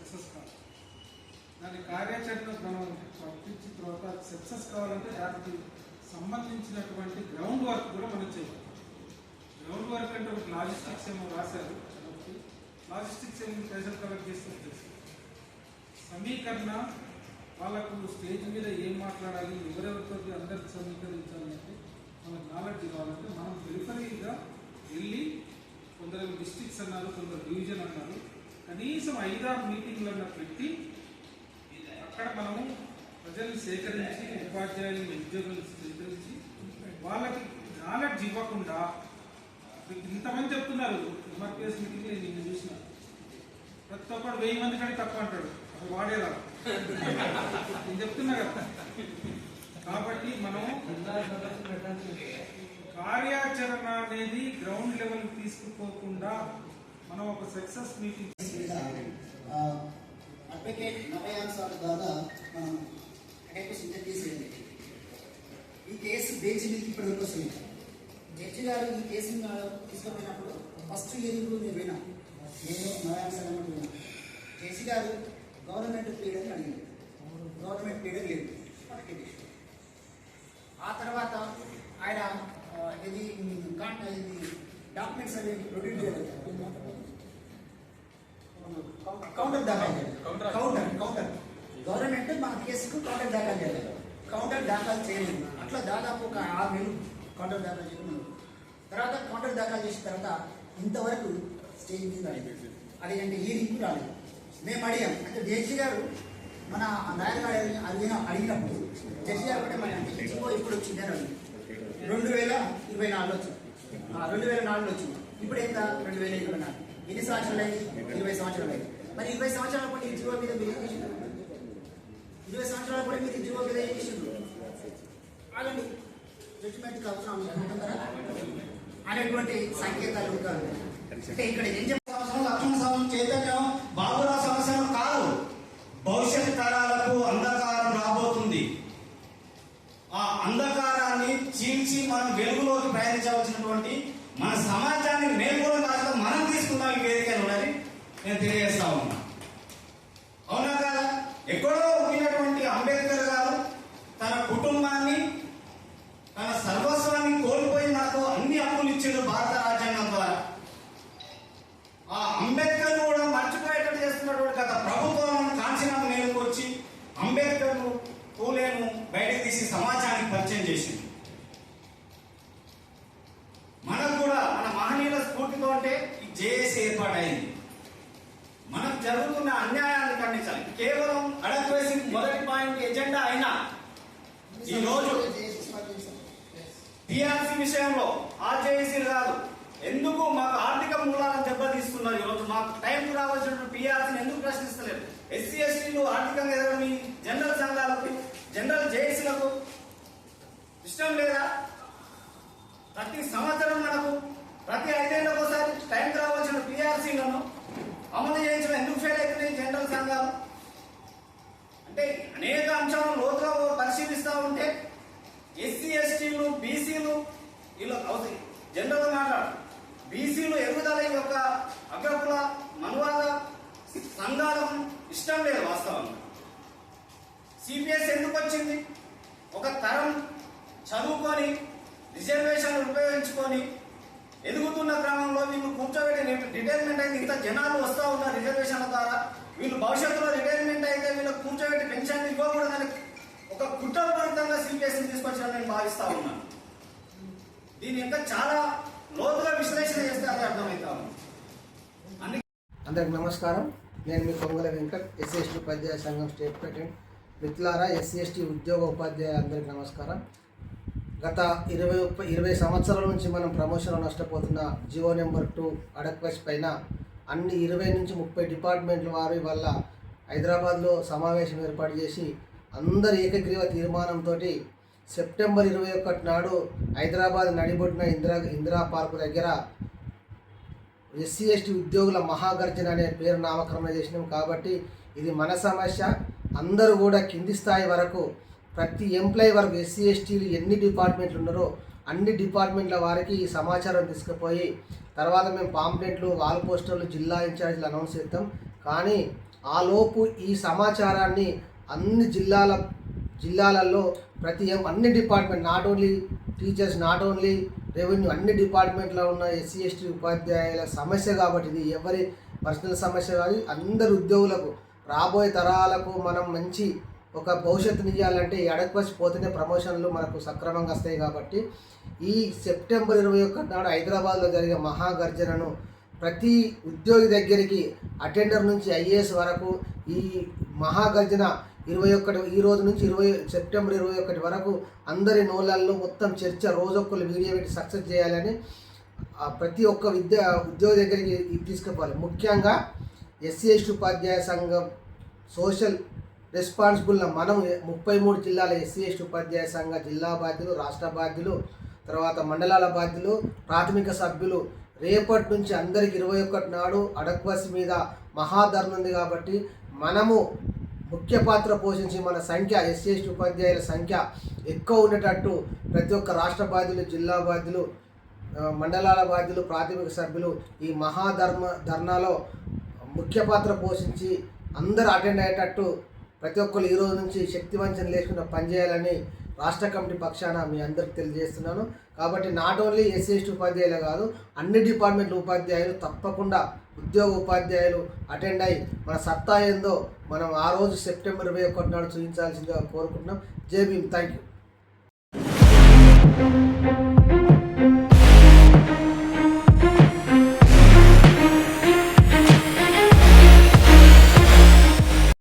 Success కాదు. దాని కార్యాచరణ మనం పంపించిన తర్వాత సక్సెస్ కావాలంటే దానికి సంబంధించినటువంటి గ్రౌండ్ వర్క్ కూడా మనం చేయాలి. గ్రౌండ్ వర్క్ అంటే ఒక లాజిస్టిక్స్ ఏమో రాశారు, లాజిస్టిక్స్ ఏమో ప్రెజర్ కలెక్ట్ చేస్తే సమీకరణ వాళ్ళకు స్టేజ్ మీద ఏం మాట్లాడాలి, ఎవరెవరితో అందరికి సమీకరించాలంటే మనకు నాలెడ్జ్ కావాలంటే మనం పెరిఫరీగా వెళ్ళి కొందరు డిస్ట్రిక్ట్స్ అన్నారు, కొందరు డివిజన్ అన్నారు, కనీసం 5-6 మీటింగ్లన్నా పెట్టి అక్కడ మనము ప్రజల్ని సేకరించి ఉపాధ్యాయులని ఉద్యోగులను సేకరించి వాళ్ళకి నాలెడ్జ్ ఇవ్వకుండా ఇంతమంది చెప్తున్నారు. ఎంఆర్పిఎస్ మీటింగ్లో నేను చూసిన ప్రతి ఒక్కడు 1000 మంది కంటే తక్కువ అంటాడు, అసలు వాడేలా నేను చెప్తున్నా కదా. కాబట్టి మనం కార్యాచరణ అనేది గ్రౌండ్ లెవెల్ తీసుకుపోకుండా మనం ఒక సక్సెస్ మీటింగ్ అడ్వకేట్ నవయాన్ సార్ ద్వారా మనం తీసేయండి. ఈ కేసు బెంచ్ మీద ఇప్పటివరకు వస్తుంది. జడ్జి గారు ఈ కేసుని తీసుకుపోయినప్పుడు ఫస్ట్ హియరింగ్ నేను విన్నా, నేను నవయాన్ సార్ అన్నట్టు విన్నా. జడ్జి గారు గవర్నమెంట్ పీరియడ్ అని అడిగారు, గవర్నమెంట్ పీరియడ్ లేదు. ఆ తర్వాత ఆయన ఇది డాక్యుమెంట్స్ అనేవి ప్రొడ్యూస్ చేయాలి, కౌంటర్ దాఖలు చేయాలి. కౌంటర్ గవర్నమెంట్ మన కేసుకు కౌంటర్ దాఖలు చేయాలి. కౌంటర్ దాఖలు చేయలేదు. అట్లా దాదాపు ఒక 6 నెలలు కౌంటర్ దాఖలు చేయడం. తర్వాత కౌంటర్ దాఖలు చేసిన తర్వాత ఇంతవరకు స్టేజ్ మీద రాలేదు, అదేంటి హీరింగ్కు రాలేదు. మేము అడిగాం, అంటే జడ్జి గారు మన నాయకుడు అడిగినప్పుడు జడ్జి గారు కూడా మన ఇప్పుడు వచ్చింది అని అడిగింది. 2024 వచ్చింది, 2004 వచ్చింది. ఇప్పుడు ఎంత 2024. ఎన్ని సంవత్సరాలు అయింది? 20 సంవత్సరాలు అయింది. మరి 20 సంవత్సరాల పాటు ఈ జీవో మీద మీరు ఏం చేసిండ్రు? 20 సంవత్సరాల పాటు మీరు జీవో మీద ఏం చేసిండ్రు? అలాంటి జడ్జిమెంట్కి అవసరం అనేటువంటి సంకేతాలు ఉంటారు. అంటే ఇక్కడ ఏం చెప్పాల్సిన లక్ష్మణ సమస్య చైతన్యం బాబురావు సమస్యలు కాదు, భవిష్యత్ తరాలకు అంధకారం రాబోతుంది. ఆ అంధకారాన్ని చీల్చి మనం వెలుగులోకి ప్రయాణించవలసినటువంటి మన సమాజాన్ని మేల్కొన్న కాస్త మనం తీసుకుందాం ఈ వేదికను ఉన్నది నేను తెలియజేస్తా ఉన్నా. అవునా కదా? ఎక్కడో ఉన్నటువంటి అంబేద్కర్ గారు తన కుటుంబాన్ని తన సర్వస్వాన్ని కోల్పోయి నాకు అన్ని హక్కులు ఇచ్చాడు భారత రాజ్యాంగం ద్వారా. ఆ అంబేద్కర్ కూడా మర్చిపోయేటట్టు చేస్తున్నటువంటి గత ప్రభుత్వం కాంచనాకు నేలకు వచ్చి అంబేద్కర్ను పూలేను బయటకు తీసి సమాజానికి పరిచయం చేసింది. మనకు కూడా మన మహనీయుల స్ఫూర్తితో అంటే ఈ జేఏసీ ఏర్పాటైంది. మనకు జరుగుతున్న అన్యాయాన్ని ఖండించాలి. కేవలం అడగవేసి మొదటి పాయింట్ ఎజెండా అయినా ఈ రోజు టీఆర్సీ విషయంలో ఆర్జేఏసీ కాదు, ఎందుకు మాకు ఆర్థిక మూలాలను దెబ్బతీస్తున్నారు. ఈరోజు మాకు టైంకు రావాల్సిన టీఆర్సీని ఎందుకు ప్రశ్నిస్తలేరు? ఎస్సీ ఎస్టీలు ఆర్థికంగా ఎదగని జనరల్ సంఘాలకు జనరల్ జేఏసీలకు ఇష్టం లేదా? ప్రతి సంవత్సరం మనకు ప్రతి 5 ఏళ్ళకు ఒకసారి టైంకి రావాల్సిన టీఆర్సీలను అమలు చేయించడం ఎందుకు ఫెయిల్ అవుతున్నాయి జనరల్ సంఘాలు? అంటే అనేక అంశాలను లోతుగా పరిశీలిస్తూ ఉంటే ఎస్సీ ఎస్టీలు బీసీలు వీళ్ళు అవుతాయి. జనరల్గా మాట్లాడు బీసీలు ఎదుగుదల యొక్క అగ్రకుల మనువాద సంఘాలకు ఇష్టం లేదు. వాస్తవంగా సిపిఎస్ ఎందుకు వచ్చింది? ఒక తరం చదువుకొని రిజర్వేషన్లు ఉపయోగించుకొని ఎదుగుతున్న క్రమంలో వీళ్ళు కూర్చోబెట్టి రిటైర్మెంట్ అయితే ఇంత జనాలు వస్తూ ఉన్నారు రిజర్వేషన్ల ద్వారా. వీళ్ళు భవిష్యత్తులో రిటైర్మెంట్ అయితే వీళ్ళకి కూర్చోబెట్టి పెన్షన్ ఇవ్వకూడదని ఒక కుట్రపూరితంగా సిపిఎస్ని తీసుకొచ్చిన నేను భావిస్తా ఉన్నాను. దీని ఇంకా చాలా లోతుగా విశ్లేషణ చేస్తే అది అర్థమవుతా ఉంది. అందరికి నమస్కారం. నేను మీ పొంగల వెంకట్, ఎస్సీ ఎస్టీ ఉపాధ్యాయ సంఘం స్టేట్ ప్రెసిడెంట్. మిత్రులారా, ఎస్సీ ఎస్టీ ఉద్యోగ ఉపాధ్యాయ అందరికి నమస్కారం. గత 20 సంవత్సరాల నుంచి మనం ప్రమోషన్లో నష్టపోతున్న జియో నెంబర్ 2 అడక్వెస్ట్ పైన అన్ని 20 నుంచి 30 డిపార్ట్మెంట్ల వారి వల్ల హైదరాబాద్లో సమావేశం ఏర్పాటు చేసి అందరు ఏకగ్రీవ తీర్మానంతో సెప్టెంబర్ 21 నాడు హైదరాబాద్ నడిబొడ్డున ఇందిరా పార్కు దగ్గర ఎస్సీ ఎస్టీ ఉద్యోగుల మహాగర్జన అనే పేరు నామకరణం చేసినాం. కాబట్టి ఇది మన సమస్య. అందరూ కూడా కింది స్థాయి వరకు ప్రతి ఎంప్లాయీ వరకు ఎస్సీ ఎస్టీలు ఎన్ని డిపార్ట్మెంట్లు ఉన్నారో అన్ని డిపార్ట్మెంట్ల వారికి ఈ సమాచారం తీసుకుపోయి తర్వాత మేము పాంప్లెట్లు, వాల్ పోస్టర్లు, జిల్లా ఇన్ఛార్జీలు అనౌన్స్ చేస్తాం. కానీ ఆలోపు ఈ సమాచారాన్ని అన్ని జిల్లాలలో అన్ని department, not only teachers, not only revenue, అన్ని డిపార్ట్మెంట్లో ఉన్న ఎస్సీ ఎస్టీ ఉపాధ్యాయుల సమస్య కాబట్టి ఇది ఎవరి పర్సనల్ సమస్య కాదు. అందరు ఉద్యోగులకు, రాబోయే తరాలకు మనం మంచి ఒక భవిష్యత్తుని ఇవ్వాలంటే ఈ అడగవచ్చి పోతేనే ప్రమోషన్లు మనకు సక్రమంగా వస్తాయి. కాబట్టి ఈ సెప్టెంబర్ 21 నాడు హైదరాబాద్లో జరిగే మహాగర్జనను ప్రతి ఉద్యోగి దగ్గరికి, అటెండర్ నుంచి ఐఏఎస్ వరకు ఈ మహాగర్జన 21 ఈ రోజు నుంచి సెప్టెంబర్ 21 వరకు అందరి నోళ్ళల్లో మొత్తం చర్చ, రోజొక్కరు వీడియో పెట్టి సక్సెస్ చేయాలని ప్రతి ఒక్క ఉద్యోగి దగ్గరికి తీసుకుపోవాలి. ముఖ్యంగా ఎస్సీ ఎస్టీ ఉపాధ్యాయ సంఘం సోషల్ రెస్పాన్సిబుల్ మనం 33 జిల్లాల ఎస్సీ ఎస్టీ ఉపాధ్యాయ సంఘ జిల్లా బాధ్యులు, రాష్ట్ర బాధ్యులు, తర్వాత మండలాల బాధ్యులు, ప్రాథమిక సభ్యులు రేపటి నుంచి అందరికి 21 నాడు అడక్వసి మీద మహాధర్నా ఉంది. కాబట్టి మనము ముఖ్య పాత్ర పోషించి మన సంఖ్య, ఎస్సీ ఎస్టీ ఉపాధ్యాయుల సంఖ్య ఎక్కువ ఉండేటట్టు ప్రతి ఒక్క రాష్ట్ర బాధ్యులు, జిల్లా బాధ్యులు, మండలాల బాధ్యులు, ప్రాథమిక సభ్యులు ఈ ధర్నాలో ముఖ్య పాత్ర పోషించి అందరూ అటెండ్ అయ్యేటట్టు ప్రతి ఒక్కరు ఈ రోజు నుంచి శక్తివంచన లేకుండా పనిచేయాలని రాష్ట్ర కమిటీ పక్షాన మీ అందరికి తెలియజేస్తున్నాను. కాబట్టి నాట్ ఓన్లీ ఎస్సీ ఎస్టీ ఉపాధ్యాయులు కాదు, అన్ని డిపార్ట్మెంట్ల ఉపాధ్యాయులు తప్పకుండా ఉపాధ్యాయులు అటెండ్ అయ్యి మన సత్తా ఏందో మనం ఆ రోజు సెప్టెంబర్ 21 నాడు చూపించాల్సిందిగా కోరుకుంటున్నాం. జై భీమ్. Thank you.